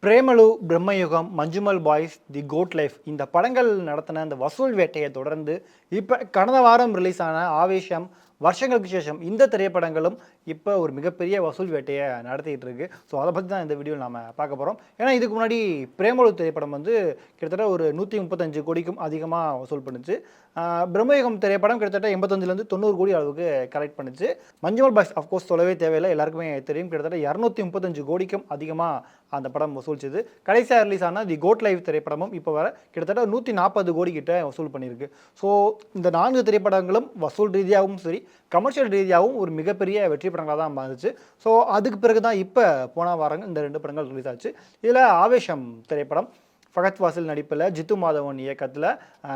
Premalu, பிரம்மயுகம், Manjummel boys, தி code life இந்த படங்கள் நடத்தின அந்த வசூல் வேட்டையை தொடர்ந்து இப்போ கடந்த வாரம் ரிலீஸ் ஆன ஆவேஷம், வருஷங்களுக்கு சேஷம் இந்த திரைப்படங்களும் இப்போ ஒரு மிகப்பெரிய வசூல் வேட்டையை நடத்திட்டு இருக்கு. ஸோ அதை பற்றி தான் இந்த வீடியோவில் நாம் பார்க்க போகிறோம். ஏன்னா இதுக்கு முன்னாடி பிரேமலு திரைப்படம் வந்து கிட்டத்தட்ட ஒரு 135 கோடிக்கும் அதிகமாக வசூல் பண்ணுச்சு. பிரம்மயுகம் திரைப்படம் கிட்டத்தட்ட 85லேருந்து 90 கோடி அளவுக்கு கலெக்ட் பண்ணுச்சு. மஞ்சுமல் பாய்ஸ் அஃப்கோர்ஸ் சொல்லவே தேவையில்லை, எல்லாருக்குமே தெரியும். கிட்டத்தட்ட 235 கோடிக்கும் அதிகமாக அந்த படம் வசூலிச்சது. கடைசியாக ரிலீஸ் ஆன தி கோட் லைஃப் திரைப்படமும் இப்போ வர கிட்டத்தட்ட 140 கோடி கிட்ட வசூல் பண்ணியிருக்கு. ஸோ இந்த 4 திரைப்படங்களும் வசூல் ரீதியாகவும் சரி, கமர்ஷியல் ரீதியாகவும் ஒரு மிகப்பெரிய வெற்றி படங்களாக தான் மாறுச்சு. ஸோ அதுக்கு பிறகு தான் இப்போ போன வாரங்கள் இந்த 2 படங்கள் ரிலீஸ் ஆச்சு. இதில் ஆவேஷம் திரைப்படம் ஃபகத் ஃபாசில் நடிப்பில், ஜித்து மாதவன் இயக்கத்தில்,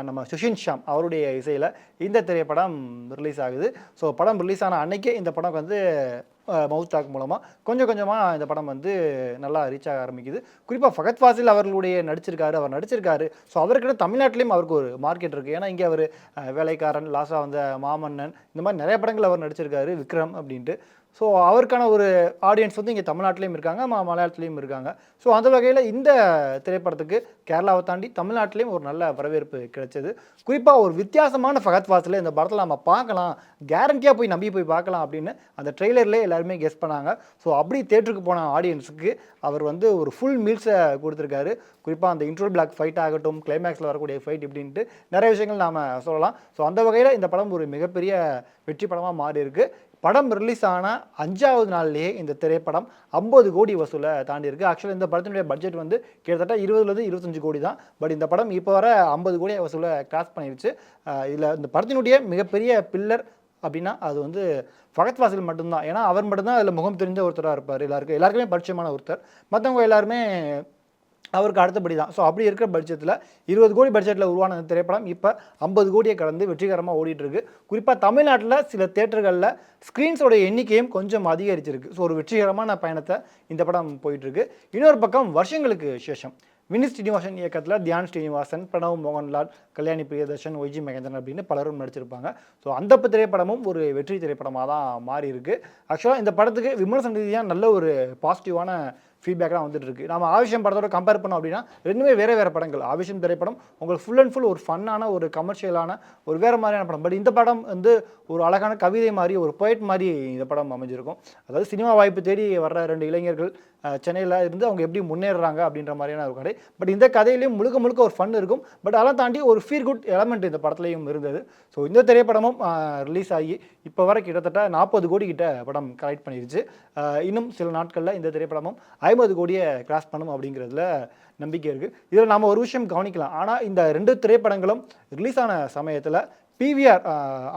நம்ம சுஷின் ஷாம் அவருடைய இசையில் இந்த திரைப்படம் ரிலீஸ் ஆகுது. ஸோ படம் ரிலீஸ் ஆன அன்னைக்கே இந்த படம் வந்து மவுத் டாக் மூலமாக கொஞ்சம் கொஞ்சமாக இந்த படம் வந்து நல்லா ரீச் ஆக ஆரம்பிக்குது. குறிப்பாக ஃபகத் ஃபாசில் அவர்களுடைய அவர் நடிச்சிருக்காரு. ஸோ அவருக்கிட்ட தமிழ்நாட்டிலையும் அவருக்கு ஒரு மார்க்கெட் இருக்குது. ஏன்னா இங்கே அவர் வேலைக்காரன், லாஸ்ட்டாக வந்த மாமன்னன், இந்த மாதிரி நிறைய படங்கள் அவர் நடிச்சிருக்காரு, விக்ரம் அப்படின்ட்டு. ஸோ அவருக்கான ஒரு ஆடியன்ஸ் வந்து இங்கே தமிழ்நாட்டிலையும் இருக்காங்க, மலையாளத்துலேயும் இருக்காங்க. ஸோ அந்த வகையில் இந்த திரைப்படத்துக்கு கேரளாவை தாண்டி தமிழ்நாட்டிலையும் ஒரு நல்ல வரவேற்பு கிடைச்சது. குறிப்பாக ஒரு வித்தியாசமான ஃபகத் ஃபாசில் இந்த படத்தில் நம்ம பார்க்கலாம், கேரண்டியாக போய் நம்பி போய் பார்க்கலாம் அப்படின்னு அந்த ட்ரெய்லர்லேயே எல்லாருமே கெஸ் பண்ணாங்க. ஸோ அப்படி தேட்டருக்கு போன ஆடியன்ஸுக்கு அவர் வந்து ஒரு ஃபுல் மீல்ஸை கொடுத்துருக்காரு. குறிப்பாக அந்த இன்ட்ரோ பிளாக் ஃபைட் ஆகட்டும், கிளைமேக்ஸில் வரக்கூடிய ஃபைட் இப்படின்ட்டு நிறைய விஷயங்கள் நாம் சொல்லலாம். ஸோ அந்த வகையில் இந்த படம் ஒரு மிகப்பெரிய வெற்றி படமாக மாறி இருக்கு. படம் ரிலீஸ் ஆன 5வது நாள்லேயே இந்த திரைப்படம் 50 கோடி வசூலை தாண்டி இருக்குது. ஆக்சுவலாக இந்த படத்தினுடைய பட்ஜெட் வந்து கிட்டத்தட்ட 20லேருந்து 25 கோடி தான். பட் இந்த படம் இப்போ வர 50 கோடி வசூலை கிராஸ் பண்ணிருச்சு. இதில் இந்த படத்தினுடைய மிகப்பெரிய பில்லர் அப்படின்னா அது வந்து ஃபகத் ஃபாசில் மட்டும்தான். ஏன்னா அவர் மட்டும்தான் அதில் முகம் தெரிஞ்ச ஒருத்தராக இருப்பார். எல்லாருக்குமே பரிச்சயமான ஒருத்தர். மற்றவங்க எல்லாருமே அவருக்கு அடுத்தபடி தான். ஸோ அப்படி இருக்கிற பட்ஜெட்டில் 20 கோடி பட்ஜெட்டில் உருவான திரைப்படம் இப்போ 50 கோடியை கடந்து வெற்றிகரமாக ஓடிட்டுருக்கு. குறிப்பாக தமிழ்நாட்டில் சில தேட்டர்களில் ஸ்க்ரீன்ஸோட எண்ணிக்கையும் கொஞ்சம் அதிகரிச்சிருக்கு. ஸோ ஒரு வெற்றிகரமான பயணத்தை இந்த படம் போயிட்டுருக்கு. இன்னொரு பக்கம் வருஷங்களுக்கு சேஷம் வினித் ஸ்ரீனிவாசன் இயக்கத்தில் தியான் ஸ்ரீனிவாசன், பிரணவ் மோகன்லால், கல்யாணி பிரியதர்ஷன், ஒய்ஜி மகேந்திரன் அப்படின்னு பலரும் நடிச்சிருப்பாங்க. ஸோ அந்த திரைப்படமும் ஒரு வெற்றி திரைப்படமாக தான் மாறி இருக்கு. ஆக்சுவலாக இந்த படத்துக்கு விமர்சன ரீதியாக நல்ல ஒரு பாசிட்டிவான ஃபீட்பேக்லாம் வந்துட்டு இருக்கு. நம்ம ஆவேஷம் படத்தோட கம்பேர் பண்ணோம் அப்படின்னா ரெண்டுமே வேறு படங்கள். ஆவேஷம் திரைப்படம் உங்களுக்கு ஃபுல் அண்ட் ஃபுல் ஒரு ஃபன்னான, ஒரு கமர்ஷியலான, ஒரு வேறு மாதிரியான படம். பட் இந்த படம் வந்து ஒரு அழகான கவிதை மாதிரி, ஒரு போய்ட் மாதிரி இந்த படம் அமைஞ்சிருக்கும். அதாவது சினிமா வாய்ப்பு தேடி வர்ற 2 இளைஞர்கள் சென்னையில் இருந்து அவங்க எப்படி முன்னேறுறாங்க அப்படின்ற மாதிரியான ஒரு கதை. பட் இந்த கதையிலையும் முழுக்க ஒரு ஃபன் இருக்கும். பட் அதெல்லாம் தாண்டி ஒரு ஃபீல் குட் எலமெண்ட் இந்த படத்துலையும் இருந்தது. ஸோ இந்த திரைப்படமும் ரிலீஸ் ஆகி இப்போ வர கிட்டத்தட்ட 40 கோடி கிட்ட படம் கலெக்ட் பண்ணிருச்சு. இன்னும் சில நாட்களில் இந்த திரைப்படமும் 50 கோடியை கிராஸ் பண்ணும் அப்படிங்கிறதுல நம்பிக்கை இருக்குது. இதில் நாம் ஒரு விஷயம் கவனிக்கலாம். ஆனால் இந்த 2 திரைப்படங்களும் ரிலீஸ் ஆன சமயத்தில் பிவிஆர்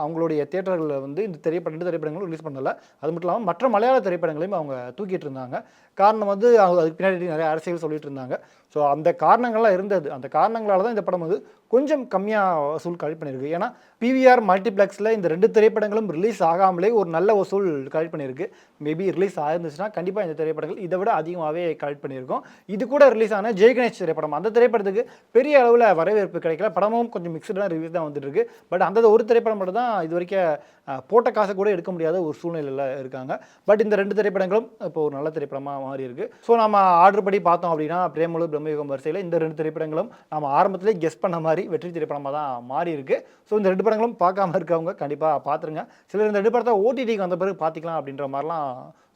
அவங்களுடைய தியேட்டர்களில் வந்து இந்த 2 திரைப்படங்களும் ரிலீஸ் பண்ணலை. அது மட்டும் இல்லாமல் மற்ற மலையாள திரைப்படங்களையும் அவங்க தூக்கிட்டு இருந்தாங்க. காரணம் வந்து அவங்க அதுக்கு பின்னாடி நிறைய அரசியல் சொல்லிட்டு இருந்தாங்க. ஸோ அந்த காரணங்கள்லாம் இருந்தது. அந்த காரணங்களால் தான் இந்த படம் வந்து கொஞ்சம் கம்மியாக வசூல் கலெக்ட் பண்ணியிருக்கு. ஏன்னா பிவிஆர் மல்டிப்ளெக்ஸில் இந்த 2 திரைப்படங்களும் ரிலீஸ் ஆகாமலே ஒரு நல்ல வசூல் கலெக்ட் பண்ணியிருக்கு. மேபி ரிலீஸ் ஆயிருந்துச்சுன்னா கண்டிப்பாக இந்த திரைப்படங்கள் இதை விட அதிகமாகவே கலெக்ட் பண்ணியிருக்கோம். இது கூட ரிலீஸ் ஆன ஜெய் கணேஷ் திரைப்படம், அந்த திரைப்படத்துக்கு பெரிய அளவில் வரவேற்பு கிடைக்கல. படமும் கொஞ்சம் மிக்சடான ரிவ்யூஸ் தான் வந்துட்டு இருக்கு. பட் அந்த ஒரு திரைப்படம் மட்டும் தான் இது வரைக்கும் போட்ட காசை கூட எடுக்க முடியாத ஒரு சூழ்நிலையில் இருக்காங்க. பட் இந்த 2 திரைப்படங்களும் இப்போ ஒரு நல்ல திரைப்படமாக மாறி இருக்கு. ஸோ நம்ம ஆர்டர் படி பார்த்தோம் அப்படின்னா பிரேமலு, பிரம்மயுகம் வரிசையில் இந்த 2 திரைப்படங்களும் நம்ம ஆரம்பத்திலே கெஸ் பண்ண மாதிரி வெற்றி திரைப்படமாக தான் மாறி இருக்கு. ஸோ இந்த 2 படங்களும் பார்க்காம இருக்கவங்க கண்டிப்பாக பார்த்துருங்க. சிலர் இந்த 2 படத்தை ஓடிடிக்கு வந்த பிறகு பார்த்துக்கலாம் அப்படின்ற மாதிரிலாம்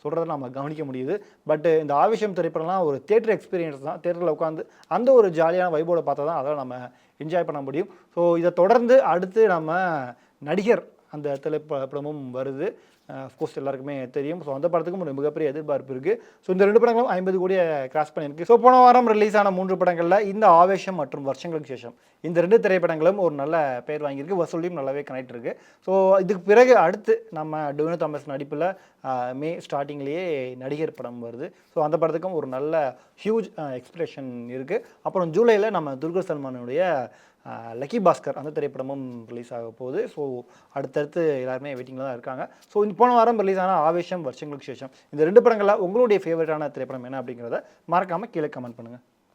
சொல்கிறத நம்ம கவனிக்க முடியுது. பட் இந்த ஆவேஷம் திரைப்படம்லாம் ஒரு தியேட்டர் எக்ஸ்பீரியன்ஸ் தான். தியேட்டரில் உட்காந்து அந்த ஒரு ஜாலியான வைபோட பார்த்தா தான் அதெல்லாம் நம்ம என்ஜாய் பண்ண முடியும். ஸோ இதை தொடர்ந்து அடுத்து நம்ம நடிகர் அந்த திரைப்படமும் வருது. அஃப்கோர்ஸ் எல்லாருக்குமே தெரியும். ஸோ அந்த படத்துக்கும் ஒரு மிகப்பெரிய எதிர்பார்ப்பு இருக்குது. ஸோ இந்த 2 படங்களும் 50 கோடியை கிராஸ் பண்ணியிருக்கு. ஸோ போன வாரம் ரிலீஸ் ஆன 3 படங்களில் இந்த ஆவேஷம் மற்றும் வருஷங்களுக்கு சேஷம் இந்த 2 திரைப்படங்களும் ஒரு நல்ல பெயர் வாங்கியிருக்கு. வசூலையும் நல்லாவே கனெக்ட் இருக்குது. ஸோ இதுக்கு பிறகு அடுத்து நம்ம டொவினோ தாமஸ் நடிப்பில் மே ஸ்டார்டிங்லேயே நடிகர் படம் வருது. ஸோ அந்த படத்துக்கும் ஒரு நல்ல ஹியூஜ் எக்ஸ்பெக்டேஷன் இருக்குது. அப்புறம் ஜூலையில் நம்ம துல்கர் சல்மானுடைய லக்கி பாஸ்கர் அந்த திரைப்படமும் ரிலீஸ் ஆக போகுது. ஸோ அடுத்தடுத்து எல்லாருமே வெயிட்டிங்கில் தான் இருக்காங்க. ஸோ போன வாரம் ரிலீஸ் ஆன ஆவேஷம், வருஷங்களுக்கு சேஷம் இந்த 2 படங்களில் உங்களுடைய ஃபேவரட்டான திரைப்படம் என்ன அப்படிங்கிறத மறக்காமல் கீழே கமெண்ட் பண்ணுங்கள்.